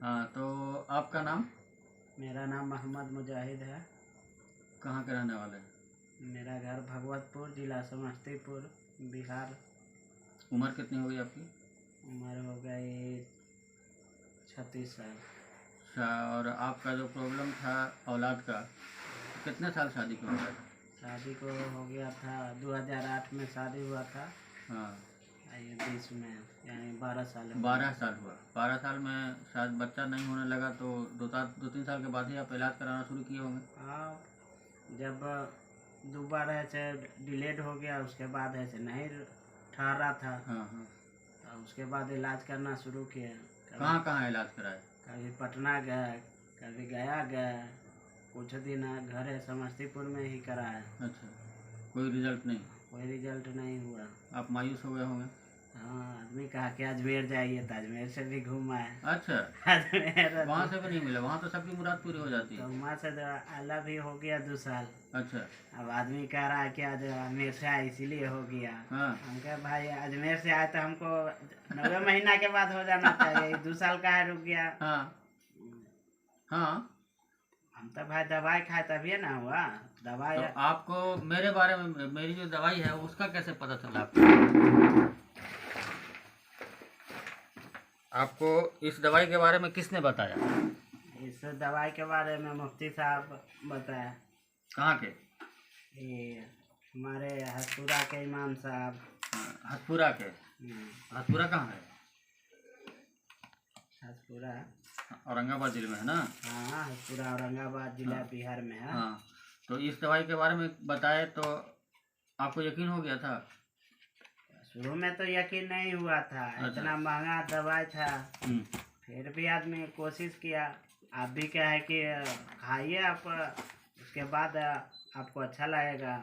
हाँ, तो आपका नाम? मेरा नाम मोहम्मद मुजाहिद है। कहाँ के रहने वाले हैं? मेरा घर भगवतपुर, जिला समस्तीपुर, बिहार। उम्र कितनी होगी आपकी? उम्र हो गई 36 साल। अच्छा, और आपका जो प्रॉब्लम था औलाद का, कितने साल शादी को हो गया था? शादी को हो गया था 2008 में शादी हुआ था। हाँ, ये 20 में यानी 12 साल हो 12 साल हुआ। 12 साल में शायद बच्चा नहीं होने लगा तो 2-3 साल के बाद ही आप इलाज कराना शुरू किए होंगे। हाँ, जब दोबारा ऐसे डिलेड हो गया, उसके बाद ऐसे नहीं ठहरा था। हाँ हाँ। तो उसके बाद इलाज करना शुरू किया। कहाँ कहाँ इलाज कराए? कभी पटना गया, कभी गया गया, कुछ दिन घर है समस्तीपुर में ही कराया। अच्छा, कोई रिजल्ट नहीं? कोई रिजल्ट नहीं हुआ। आप मायूस हो गए होंगे। हाँ, आदमी कहा कि अजमेर जाइए तो अजमेर से भी घूमा है। अच्छा, अजमेर वहाँ से भी नहीं मिला? वहाँ तो सबकी मुराद पूरी हो जाती तो है। वहाँ से तो अल्लाह भी हो गया 2 साल। अच्छा। अब आदमी कह रहा है कि आज अजमेर से आए इसीलिए हो गया। हाँ हम कहे भाई अजमेर से आए तो हमको 9 महीना के बाद हो जाना चाहिए, 2 साल का है रुक गया। हाँ हाँ। हम तो भाई दवाई खाए तभी ना हुआ दवाई। तो आपको मेरे बारे में, मेरी जो दवाई है उसका कैसे पता चला आपको? आपको इस दवाई के बारे में किसने बताया? इस दवाई के बारे में मुफ्ती साहब बताया। कहाँ के? ये हमारे हसपुरा के इमाम साहब। हथपुरा के? हथपुरा कहाँ है? हसपुरा, औरंगाबाद जिले में है ना? हाँ, हसपुरा औरंगाबाद जिला बिहार में है। हाँ, तो इस दवाई के बारे में बताए तो आपको यकीन हो गया था? शुरू में तो यकीन नहीं हुआ था, अच्छा। इतना महंगा दवाई था। हम्म। फिर भी आदमी कोशिश किया। आप भी क्या है कि खाइए आप, उसके बाद आपको अच्छा लगेगा।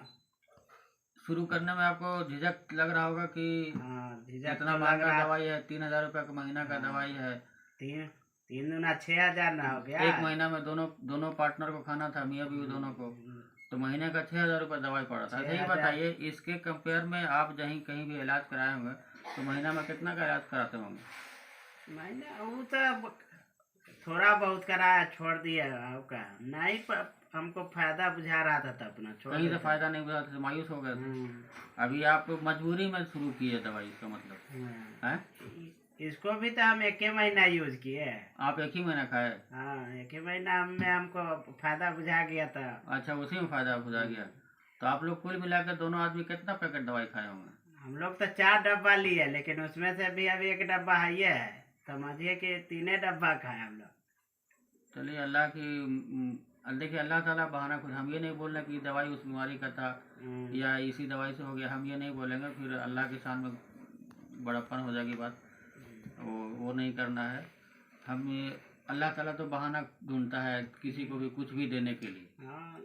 शुरू करने में आपको झिझक लग रहा होगा कि हाँ, झिझक इतना तो लग महंगा रहा। दवाई है, 3,000 रुपये का महीना का दवाई है। तीन 3 दूना 6 हजार ना हो गया। एक महीना में दोनों पार्टनर को खाना था, मियाँ बीवी दोनों को, तो महीने का 6,000 रुपये दवाई पड़ा था। सही 6,000। बताइए, इसके कंपेयर में आप कहीं भी इलाज कराए होंगे तो महीना में कितना का इलाज कराते होंगे? मैंने वो तो थोड़ा बहुत कराया, छोड़ दिया। का नहीं हमको फायदा बुझा रहा था तो अपना छोड़ कहीं से देते। फायदा नहीं हुआ तो मायूस हो गए थे। अभी आप मजबूरी में शुरू किए दवाई, इसका मतलब है? इसको भी तो हम 1 महीना यूज किए। आप एक ही महीना खाए? हाँ, 1 महीना में हमको फायदा बुझा गया था। अच्छा, उसी में फायदा बुझा गया। तो आप लोग कुल मिलाकर दोनों आदमी कितना पैकेट दवाई खाए होंगे? हम लोग तो 4 डब्बा लिए, लेकिन उसमें से भी अभी 1 डब्बा है ये है, समझिए कि 3 डब्बा खाए हम लोग। चलिए, अल्लाह की देखिए, अल्लाह ताला बहाना खुद, हम ये नहीं बोल रहे कि दवाई उस बीमारी का था या इसी दवाई से हो गया, हम ये नहीं बोलेंगे, फिर अल्लाह के सामने बड़प्पन हो जाएगी बात। वो नहीं करना है। हम अल्लाह ताला तो बहाना ढूंढता है किसी को भी कुछ भी देने के लिए, हाँ,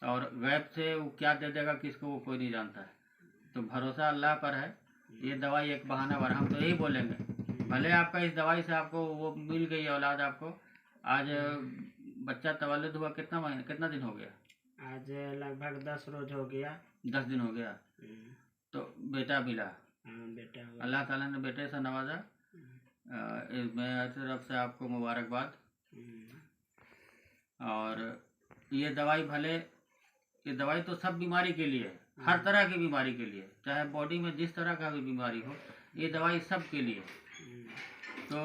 और गैब से वो क्या दे देगा किसको, वो कोई नहीं जानता है। तो भरोसा अल्लाह पर है। ये दवाई एक बहाना वाला, हम तो यही बोलेंगे, भले आपका इस दवाई से आपको वो मिल गई औलाद आपको। आज बच्चा तवल्लुद हुआ कितना दिन हो गया? आज लगभग 10 रोज हो गया। 10 दिन हो गया। तो बेटा मिला? हाँ, बेटा हुआ। अल्लाह ताला ने बेटे से नवाजा। मैं तरफ से आपको मुबारकबाद। और ये दवाई तो सब बीमारी के लिए है, हर तरह की बीमारी के लिए, चाहे बॉडी में जिस तरह का भी बीमारी हो, ये दवाई सब के लिए। तो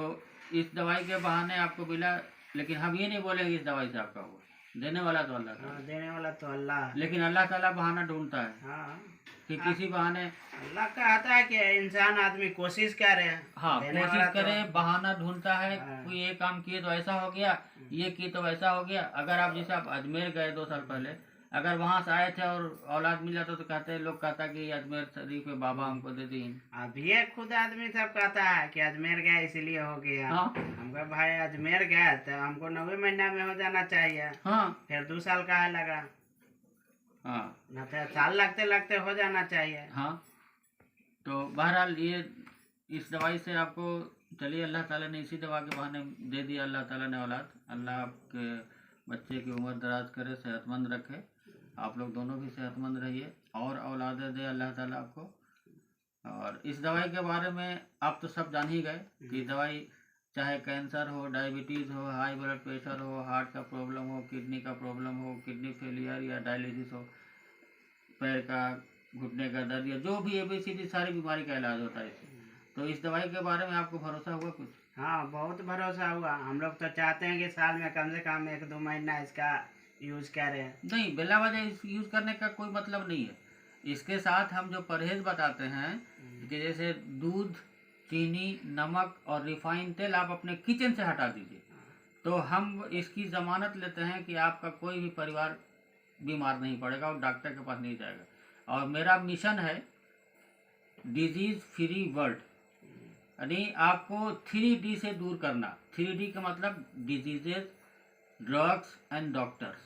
इस दवाई के बहाने आपको मिला, लेकिन हम ये नहीं बोलेंगे इस दवाई से आपका हुआ, देने वाला तो अल्लाह ताला। हाँ, देने वाला तो अल्लाह। लेकिन अल्लाह ताला बहाना ढूंढता है हाँ, कि किसी बहाने, अल्लाह कहता है कि इंसान आदमी कोशिश करे। हाँ, देने कोशिश वाला करे, बहाना ढूंढता है। हाँ। कोई ये काम किए तो ऐसा हो गया, ये किए तो वैसा हो गया। अगर आप जैसे आप अजमेर गए 2 साल पहले, अगर वहां से आए थे और औलाद मिल जाता तो लोग कहता कि अजमेर शरीफ में बाबा हमको दे दी। अब ये खुद आदमी सब कहता है कि अजमेर गया इसीलिए हो गया। हाँ हमको भाई अजमेर गया तो हमको 9 महीना में हो जाना चाहिए। हाँ फिर 2 साल का है लगा, हाँ न तो साल लगते लगते हो जाना चाहिए। हाँ। तो बहरहाल ये इस दवाई से आपको, चलिए, अल्लाह ताला ने इसी दवा के बहाने दे दिया, अल्लाह ताला ने औलाद। अल्लाह आपके बच्चे की उम्र दराज करे, सेहतमंद रखे। आप लोग दोनों भी सेहतमंद रहिए और औलाद दे अल्लाह ताला आपको। और इस दवाई के बारे में आप तो सब जान ही गए कि दवाई चाहे कैंसर हो, डायबिटीज़ हो, हाई ब्लड प्रेशर हो, हार्ट का प्रॉब्लम हो, किडनी का प्रॉब्लम हो, किडनी फेलियर या डायलिसिस हो, पैर का घुटने का दर्द या जो भी ABCD सारी बीमारी का इलाज होता है इससे। तो इस दवाई के बारे में आपको भरोसा हुआ कुछ? हाँ, बहुत भरोसा हुआ। हम लोग तो चाहते हैं कि साल में कम से कम 1-2 महीना इसका यूज करें। नहीं, बिला वजह यूज़ करने का कोई मतलब नहीं है। इसके साथ हम जो परहेज बताते हैं कि जैसे दूध, चीनी, नमक और रिफाइंड तेल आप अपने किचन से हटा दीजिए, तो हम इसकी ज़मानत लेते हैं कि आपका कोई भी परिवार बीमार नहीं पड़ेगा और डॉक्टर के पास नहीं जाएगा। और मेरा मिशन है डिजीज़ फ्री वर्ल्ड, यानी आपको 3D से दूर करना। 3D का मतलब डिजीजेज, ड्रग्स एंड डॉक्टर्स।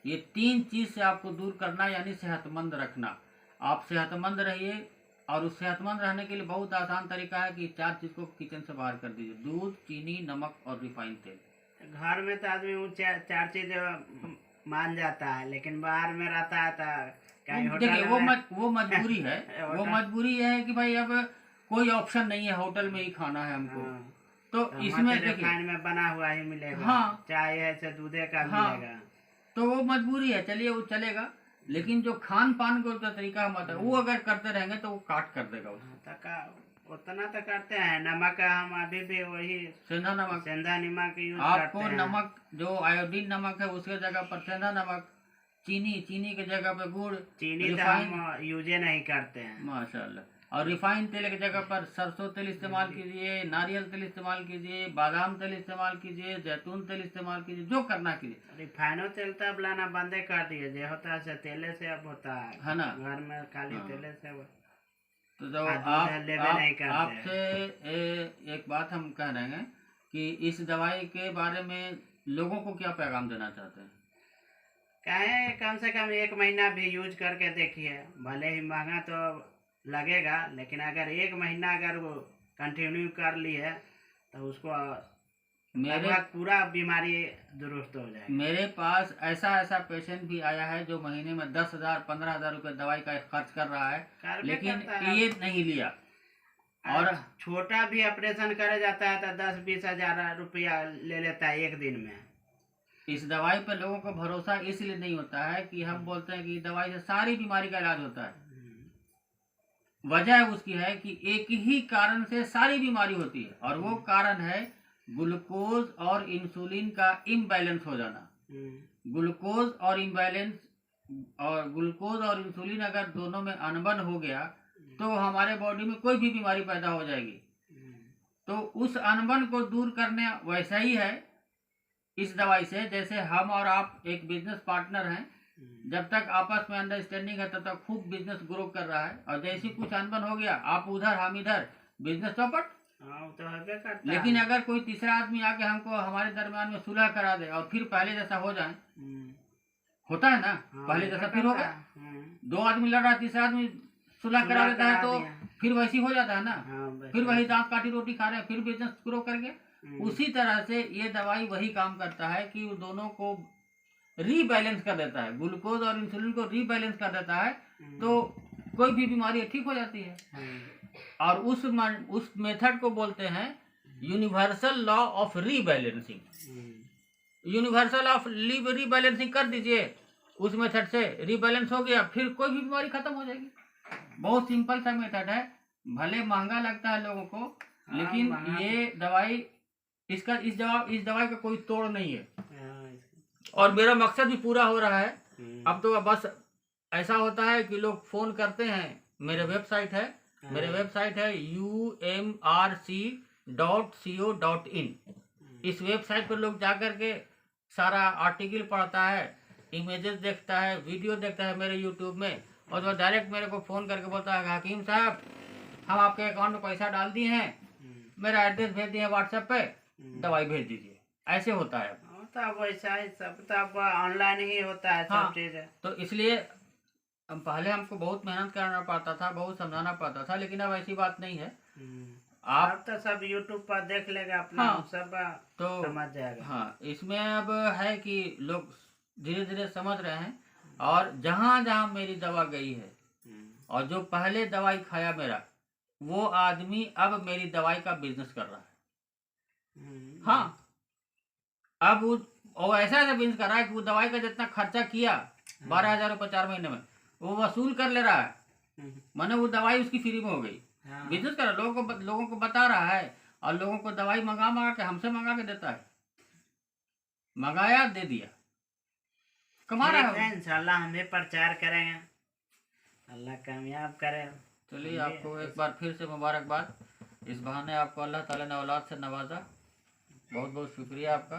ये 3 चीज़ से आपको दूर करना, यानी सेहतमंद रखना। आप सेहतमंद रहिए, और उस सेहतमंद रहने के लिए बहुत आसान तरीका है कि 4 चीज़ को किचन से बाहर कर दीजिए: दूध, चीनी, नमक और रिफाइंड तेल। घर में तो आदमी वो चार चीज मान जाता है, लेकिन बाहर में रहता है तो कहीं देखिए, होटल में वो मजबूरी है। वो होटल- मजबूरी है कि भाई अब कोई ऑप्शन नहीं है, होटल में ही खाना है हमको। हाँ, तो तो इसमें देखिए देखिए, में बना हुआ ही मिलेगा। हाँ, चाय है से दूधे का हाँ, मिलेगा। तो वो मजबूरी है, चलिए वो चलेगा। लेकिन जो खान पान को जो तरीका हम बताए, वो अगर करते रहेंगे तो वो काट कर देगा उसको। हाँ, तो उतना तो करते हैं। नमक का हम अभी भी वही सेंधा नमक, सेंधा नमक यूज आपको करते हैं। नमक जो आयोडीन नमक है उसके जगह पर सेंधा नमक, चीनी के जगह पर गुड़, चीनी तो रिफाइंड, हम यूजे नहीं करते हैं। माशाल्लाह। और रिफाइंड तेल की जगह पर सरसों तेल इस्तेमाल कीजिए, नारियल तेल इस्तेमाल कीजिए, बादाम तेल इस्तेमाल कीजिए, जैतून तेल इस्तेमाल कीजिए, जो करना कीजिए। रिफाइनो तेल तो अब लाना बंदे कर दिए। जो होता है तेले से अब होता है ना? घर में खाली हाँ। तेले से तो जो लेवे नहीं करते आपसे एक बात हम कह रहे हैं कि इस दवाई के बारे में लोगों को क्या पैगाम देना चाहते हैं? कहे कम से कम 1 महीना भी यूज करके देखिए। भले ही महंगा तो लगेगा, लेकिन अगर 1 महीना अगर वो कंटिन्यू कर लिए तो उसको लगभग पूरा बीमारी दुरुस्त हो जाएगी। मेरे पास ऐसा पेशेंट भी आया है जो महीने में 10,000-15,000 रुपये दवाई का खर्च कर रहा है, लेकिन ये नहीं लिया। और छोटा भी ऑपरेशन करे जाता है तो 10-20 हजार रुपया ले लेता है 1 दिन में। इस दवाई पर लोगों को भरोसा इसलिए नहीं होता है कि हम बोलते हैं कि दवाई से सारी बीमारी का इलाज होता है। वजह उसकी है कि एक ही कारण से सारी बीमारी होती है, और वो कारण है ग्लूकोज और इंसुलिन का इम्बैलेंस हो जाना। ग्लूकोज और इंसुलिन अगर दोनों में अनबन हो गया तो हमारे बॉडी में कोई भी बीमारी पैदा हो जाएगी। तो उस अनबन को दूर करने वैसा ही है इस दवाई से, जैसे हम और आप एक बिजनेस पार्टनर हैं। जब तक आपस में अंडरस्टैंडिंग है तब तक खूब बिजनेस ग्रो कर रहा है, और जैसे कुछ अनबन हो गया, आप उधर हम इधर, बिजनेस चौपट। तो लेकिन अगर कोई तीसरा आदमी आके हमको हमारे दरमियान में सुलह करा दे और फिर पहले जैसा हो जाए, होता है ना, पहले जैसा फिर होगा। 2 आदमी लड़ रहा है, तीसरा आदमी सुलह करा देता है तो फिर वैसी हो जाता है ना। फिर वही दांत काटी रोटी खा रहे हैं, फिर बिजनेस ग्रो करके। उसी तरह से ये दवाई वही काम करता है कि वो दोनों को रीबैलेंस कर देता है, ग्लूकोज और इंसुलिन को रीबैलेंस कर देता है, तो कोई भी बीमारी ठीक हो जाती है। और उस मेथड को बोलते हैं universal law of rebalancing. Universal of rebalancing कर दीजिए, उस मेथड से रीबैलेंस हो गया, फिर कोई भी बीमारी खत्म हो जाएगी। बहुत सिंपल सा मेथड है, भले महंगा लगता है लोगों को, लेकिन ये दवाई इस दवाई का कोई तोड़ नहीं है, और मेरा मकसद भी पूरा हो रहा है। अब तो बस ऐसा होता है कि लोग फोन करते हैं। मेरे वेबसाइट है umrc.co.in। इस वेबसाइट पर लोग जाकर के सारा आर्टिकल पढ़ता है, इमेजेस देखता है, वीडियो देखता है मेरे यूट्यूब में, और वो डायरेक्ट मेरे को फ़ोन करके बोलता है, हकीम साहब हम आपके अकाउंट में पैसा डाल दिए हैं, मेरा एड्रेस भेज दिए व्हाट्सएप पे, दवाई भेज दीजिए। ऐसे होता है अब वैसा ही सब, तो अब ऑनलाइन ही होता है सब चीज़। तो इसलिए पहले हमको बहुत मेहनत करना पड़ता था, बहुत समझाना पड़ता था, लेकिन अब ऐसी बात नहीं है। आप तो सब यूट्यूब पर देख लेगा अपना, सब तो समझ जाएगा। हाँ, इसमें अब है कि लोग धीरे धीरे समझ रहे हैं, और जहाँ जहाँ मेरी दवा गई है, और जो पहले दवाई खाया मेरा, वो आदमी अब मेरी दवाई का बिजनेस कर रहा है। हाँ, अब वो ऐसा ऐसा बिजनेस कर रहा है कि वो दवाई का जितना खर्चा किया 12,000 रुपये 4 महीने में वो वसूल कर ले रहा है। माने वो दवाई उसकी फ्री में हो गई। हाँ। बिजनेस कर रहा है, लोगों को बता रहा है और लोगों को दवाई मंगा मंगा के हमसे मंगा के देता है। मंगाया दे दिया, कमा रहा ठीक है। है, इंशाल्लाह हम भी प्रचार करेंगे, अल्लाह कामयाब करे। चलिए, आपको एक बार फिर से मुबारकबाद। इस बहाने आपको अल्लाह ताला ने औलाद से नवाजा। बहुत बहुत शुक्रिया आपका।